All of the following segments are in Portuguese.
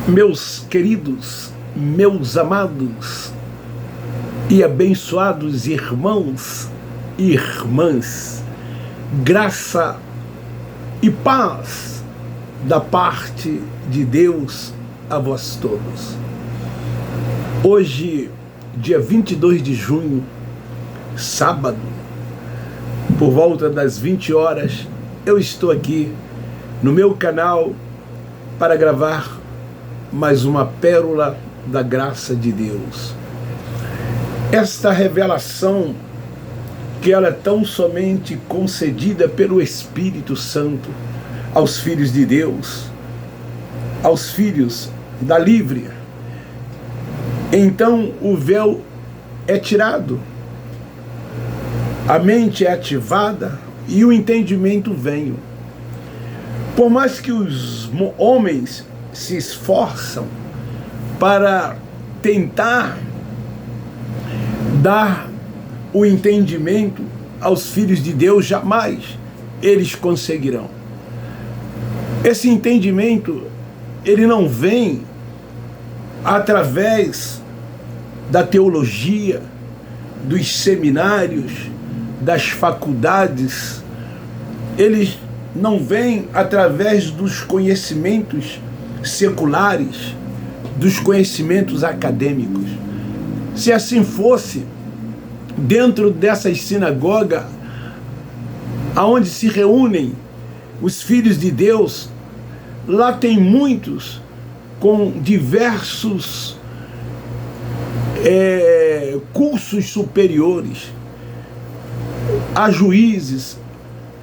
Meus queridos, meus amados e abençoados irmãos e irmãs, graça e paz da parte de Deus a vós todos. Hoje, dia 22 de junho, sábado, por volta das 20 horas, eu estou aqui no meu canal para gravar mais uma pérola da graça de Deus. Esta revelação, que ela é tão somente concedida pelo Espírito Santo aos filhos de Deus, aos filhos da livre. Então o véu é tirado, a mente é ativada e o entendimento vem. Por mais que os homens se esforçam para tentar dar o entendimento aos filhos de Deus, jamais eles conseguirão. Esse entendimento, ele não vem através da teologia, dos seminários, das faculdades, eles não vêm através dos conhecimentos seculares, dos conhecimentos acadêmicos. Se assim fosse, dentro dessas sinagogas, aonde se reúnem os filhos de Deus, lá tem muitos com diversos cursos superiores. Há juízes,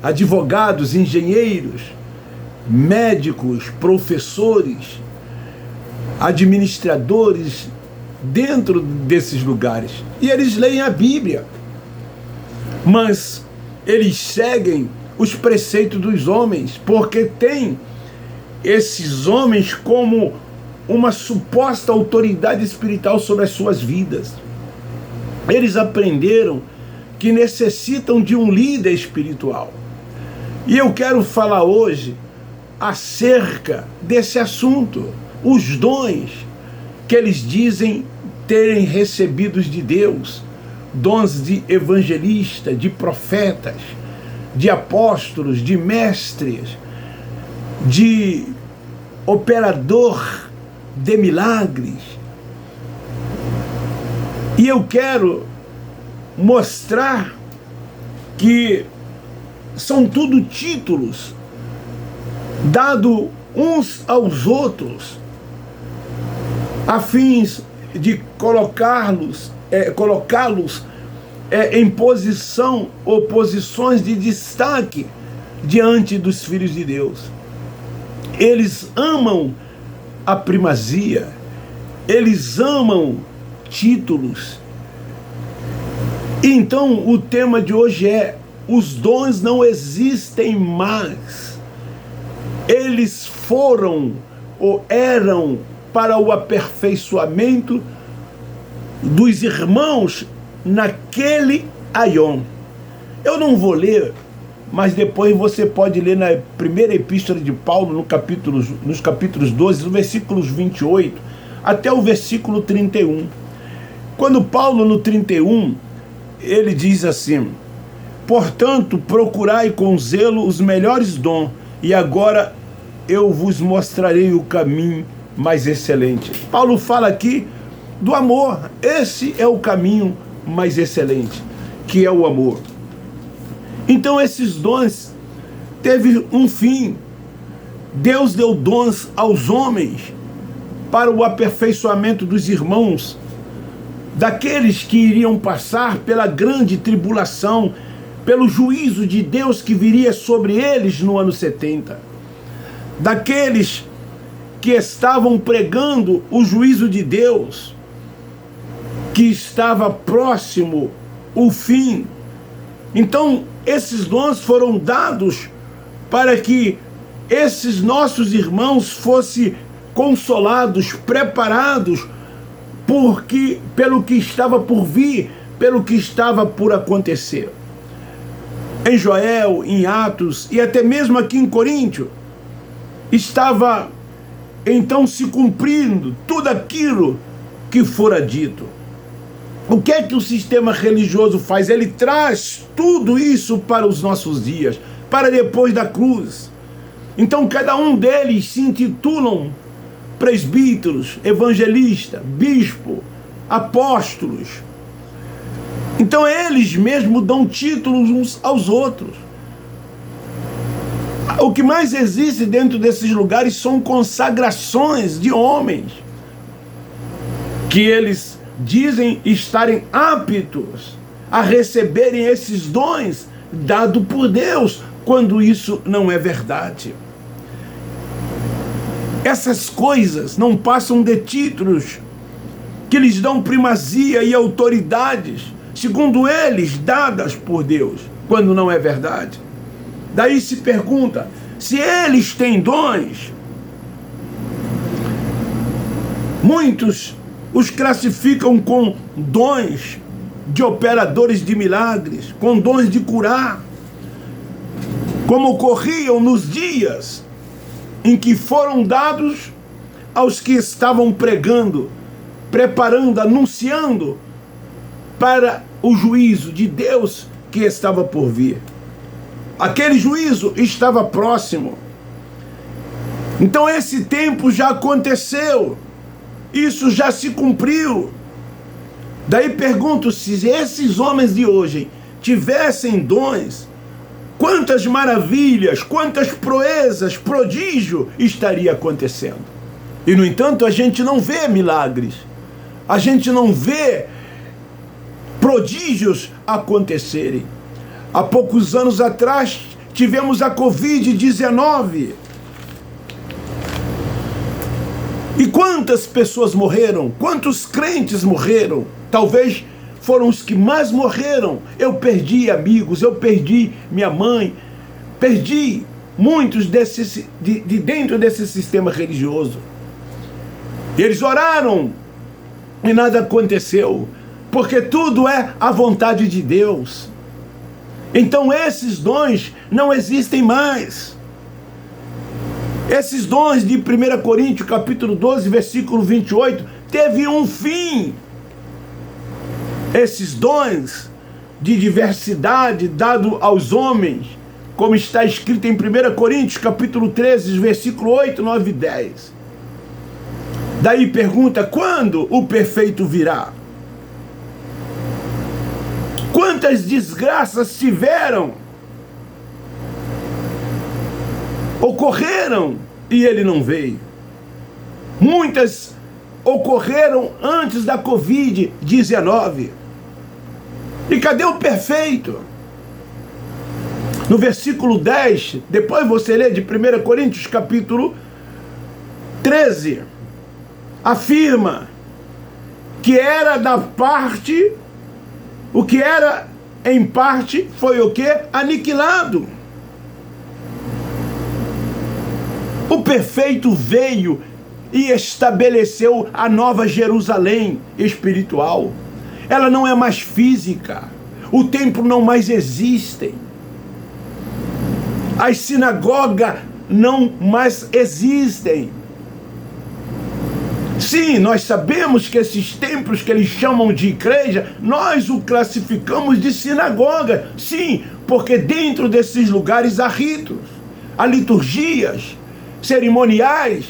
advogados, engenheiros, médicos, professores, administradores dentro desses lugares. E eles leem a Bíblia, mas eles seguem os preceitos dos homens, porque tem esses homens como uma suposta autoridade espiritual sobre as suas vidas. Eles aprenderam que necessitam de um líder espiritual. E eu quero falar hoje acerca desse assunto, os dons que eles dizem terem recebidos de Deus, dons de evangelista, de profetas, de apóstolos, de mestres, de operador de milagres. E eu quero mostrar que são tudo títulos dados uns aos outros, a fins de colocá-los em posição ou posições de destaque diante dos filhos de Deus. Eles amam a primazia, eles amam títulos. Então o tema de hoje é: os dons não existem mais. Eles foram ou eram para o aperfeiçoamento dos irmãos naquele aion. Eu não vou ler, mas depois você pode ler na primeira epístola de Paulo, nos capítulos 12, no versículos 28 até o versículo 31. Quando Paulo, no 31, ele diz assim: portanto, procurai com zelo os melhores dons, e agora eu vos mostrarei o caminho mais excelente. Paulo fala aqui do amor. Esse é o caminho mais excelente, que é o amor. Então esses dons teve um fim. Deus deu dons aos homens para o aperfeiçoamento dos irmãos, daqueles que iriam passar pela grande tribulação, pelo juízo de Deus que viria sobre eles no ano 70. Daqueles que estavam pregando o juízo de Deus, que estava próximo o fim. Então, esses dons foram dados para que esses nossos irmãos fossem consolados, preparados pelo que estava por vir, pelo que estava por acontecer. Em Joel, em Atos e até mesmo aqui em Coríntio, estava então se cumprindo tudo aquilo que fora dito. O que é que o sistema religioso faz? Ele traz tudo isso para os nossos dias, para depois da cruz. Então cada um deles se intitulam presbíteros, evangelista, bispo, apóstolos. Então eles mesmos dão títulos uns aos outros. O que mais existe dentro desses lugares são consagrações de homens, que eles dizem estarem aptos a receberem esses dons dados por Deus, quando isso não é verdade. Essas coisas não passam de títulos que lhes dão primazia e autoridades, segundo eles, dadas por Deus, quando não é verdade. Daí se pergunta, se eles têm dons, muitos os classificam com dons de operadores de milagres, com dons de curar, como ocorriam nos dias em que foram dados aos que estavam pregando, preparando, anunciando para o juízo de Deus que estava por vir. Aquele juízo estava próximo. Então esse tempo já aconteceu. Isso já se cumpriu. Daí pergunto, se esses homens de hoje tivessem dons, quantas maravilhas, quantas proezas, prodígio estaria acontecendo. E no entanto a gente não vê milagres. A gente não vê prodígios acontecerem. Há poucos anos atrás tivemos a Covid-19. E quantas pessoas morreram? Quantos crentes morreram? Talvez foram os que mais morreram. Eu perdi amigos, eu perdi minha mãe, perdi muitos de dentro desse sistema religioso. Eles oraram e nada aconteceu, porque tudo é a vontade de Deus. Então esses dons não existem mais. Esses dons de 1 Coríntios capítulo 12, versículo 28, teve um fim. Esses dons de diversidade dado aos homens, como está escrito em 1 Coríntios capítulo 13, versículo 8, 9 e 10. Daí pergunta, quando o perfeito virá? Quantas desgraças tiveram, ocorreram e ele não veio. Muitas ocorreram antes da Covid-19. E cadê o perfeito? No versículo 10, depois você lê de 1 Coríntios capítulo 13, afirma que era da parte, o que era em parte foi o que? Aniquilado. O perfeito veio e estabeleceu a nova Jerusalém espiritual. Ela não é mais física. O templo não mais existe. As sinagogas não mais existem. Sim, nós sabemos que esses templos que eles chamam de igreja, nós o classificamos de sinagoga. Sim, porque dentro desses lugares há ritos, há liturgias, cerimoniais.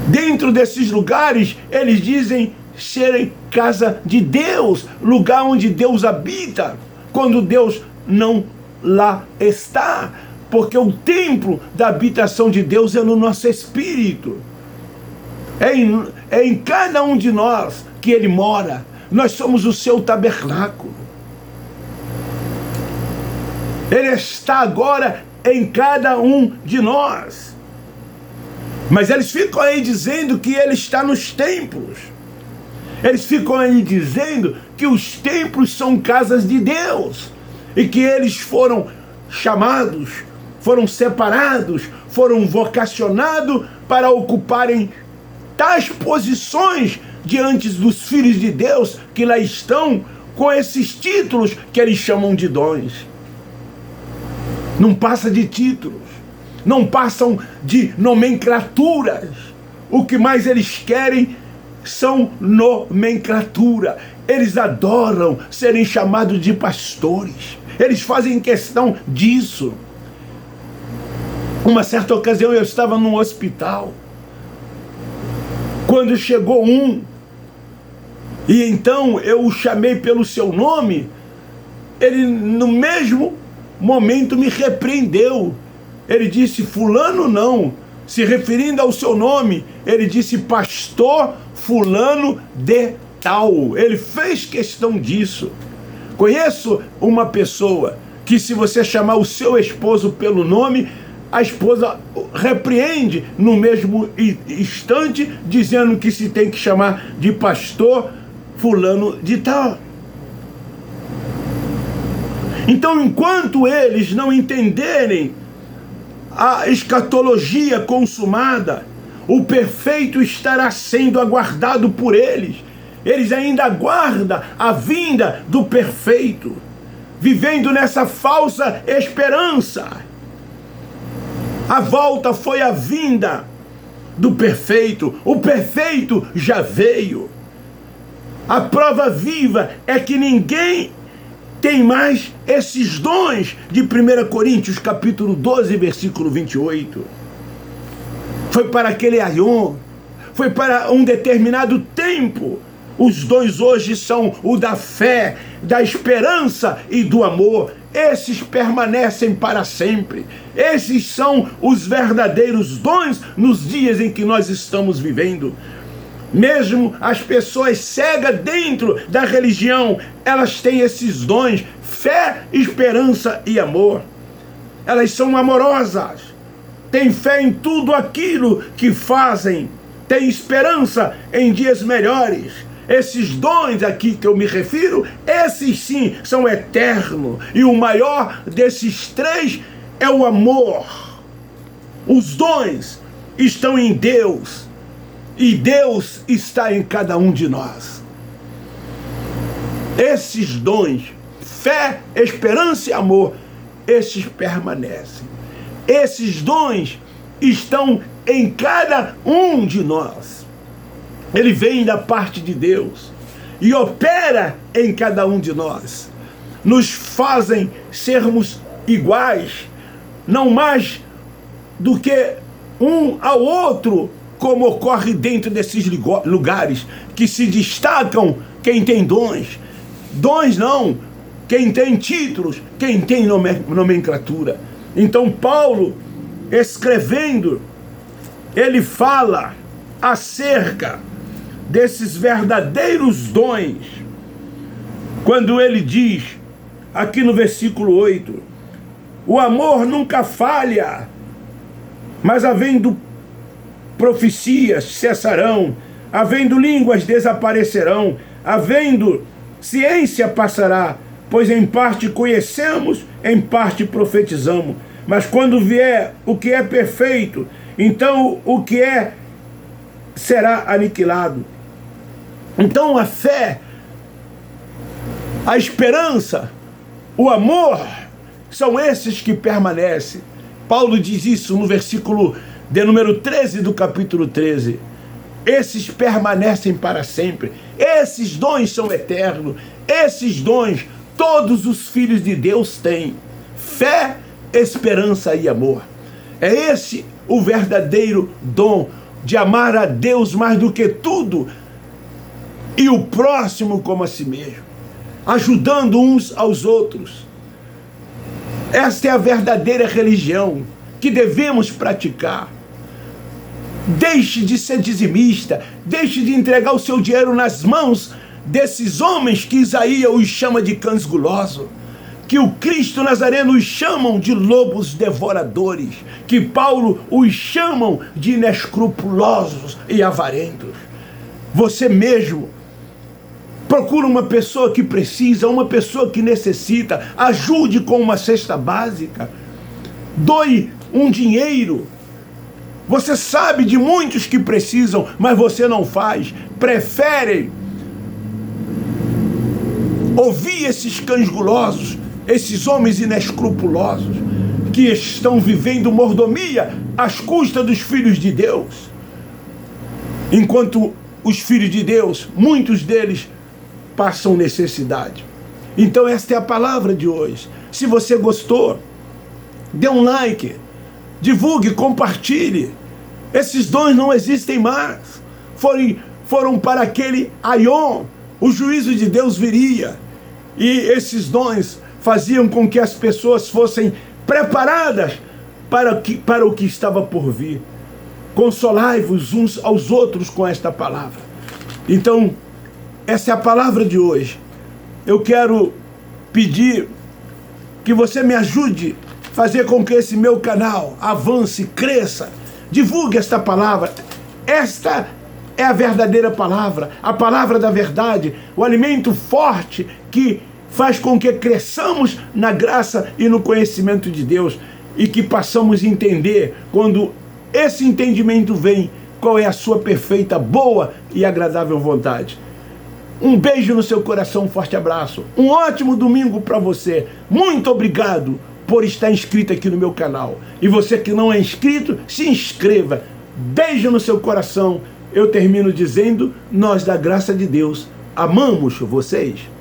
Dentro desses lugares, eles dizem serem casa de Deus, lugar onde Deus habita, quando Deus não lá está, porque o templo da habitação de Deus é no nosso espírito. É em cada um de nós que Ele mora. Nós somos o seu tabernáculo. Ele está agora em cada um de nós. Mas eles ficam aí dizendo que Ele está nos templos. Eles ficam aí dizendo que os templos são casas de Deus. E que eles foram chamados, foram separados, foram vocacionados para ocuparem tais posições diante dos filhos de Deus que lá estão com esses títulos que eles chamam de dons. Não passa de títulos. não passam de nomenclaturas. O que mais eles querem são nomenclatura. Eles adoram serem chamados de pastores. Eles fazem questão disso. Uma certa ocasião eu estava num hospital, quando chegou um, e então eu o chamei pelo seu nome, ele no mesmo momento me repreendeu. Ele disse: fulano não, se referindo ao seu nome, ele disse: pastor fulano de tal. Ele fez questão disso. Conheço uma pessoa que, se você chamar o seu esposo pelo nome, a esposa repreende no mesmo instante, dizendo que se tem que chamar de pastor fulano de tal. Então, enquanto eles não entenderem a escatologia consumada, o perfeito estará sendo aguardado por eles. Eles ainda aguardam a vinda do perfeito, vivendo nessa falsa esperança. A volta foi a vinda do perfeito. O perfeito já veio. A prova viva é que ninguém tem mais esses dons de 1 Coríntios capítulo 12, versículo 28. Foi para aquele aion, foi para um determinado tempo. Os dons hoje são o da fé, da esperança e do amor. Esses permanecem para sempre. Esses são os verdadeiros dons nos dias em que nós estamos vivendo. Mesmo as pessoas cegas dentro da religião, elas têm esses dons: fé, esperança e amor. Elas são amorosas, têm fé em tudo aquilo que fazem, têm esperança em dias melhores. Esses dons aqui que eu me refiro, esses sim são eternos. E o maior desses três é o amor. Os dons estão em Deus, e Deus está em cada um de nós. Esses dons, fé, esperança e amor, esses permanecem. Esses dons estão em cada um de nós. Ele vem da parte de Deus e opera em cada um de nós. Nos fazem sermos iguais, não mais do que um ao outro, como ocorre dentro desses lugares, que se destacam quem tem dons. Dons não, quem tem títulos, quem tem nomenclatura. Então Paulo, escrevendo, ele fala acerca desses verdadeiros dons, quando ele diz, aqui no versículo 8, o amor nunca falha, mas havendo profecias cessarão, havendo línguas desaparecerão, havendo ciência passará, pois em parte conhecemos, em parte profetizamos. Mas quando vier o que é perfeito, então o que é será aniquilado. Então a fé, a esperança, o amor, são esses que permanecem. Paulo diz isso no versículo de número 13 do capítulo 13. Esses permanecem para sempre. Esses dons são eternos. Esses dons todos os filhos de Deus têm: fé, esperança e amor. É esse o verdadeiro dom de amar a Deus mais do que tudo e o próximo como a si mesmo, ajudando uns aos outros. Esta é a verdadeira religião que devemos praticar. Deixe de ser dizimista, deixe de entregar o seu dinheiro nas mãos desses homens que Isaías os chama de cães gulosos, que o Cristo Nazareno os chamam de lobos devoradores, que Paulo os chamam de inescrupulosos e avarentos. Você mesmo procura uma pessoa que precisa, uma pessoa que necessita, ajude com uma cesta básica, doe um dinheiro. Você sabe de muitos que precisam, mas você não faz. Prefere ouvir esses cães gulosos, esses homens inescrupulosos, que estão vivendo mordomia às custas dos filhos de Deus. Enquanto os filhos de Deus, muitos deles passam necessidade. Então esta é a palavra de hoje. Se você gostou, dê um like, divulgue, compartilhe. Esses dons não existem mais. Foram para aquele Aion. O juízo de Deus viria. E esses dons faziam com que as pessoas fossem preparadas para o que estava por vir. Consolai-vos uns aos outros com esta palavra. Então, essa é a palavra de hoje. Eu quero pedir que você me ajude a fazer com que esse meu canal avance, cresça. Divulgue esta palavra. Esta é a verdadeira palavra, a palavra da verdade, o alimento forte que faz com que cresçamos na graça e no conhecimento de Deus e que passamos a entender, quando esse entendimento vem, qual é a sua perfeita, boa e agradável vontade. Um beijo no seu coração, um forte abraço. Um ótimo domingo para você. Muito obrigado por estar inscrito aqui no meu canal. E você que não é inscrito, se inscreva. Beijo no seu coração. Eu termino dizendo, nós da graça de Deus amamos vocês.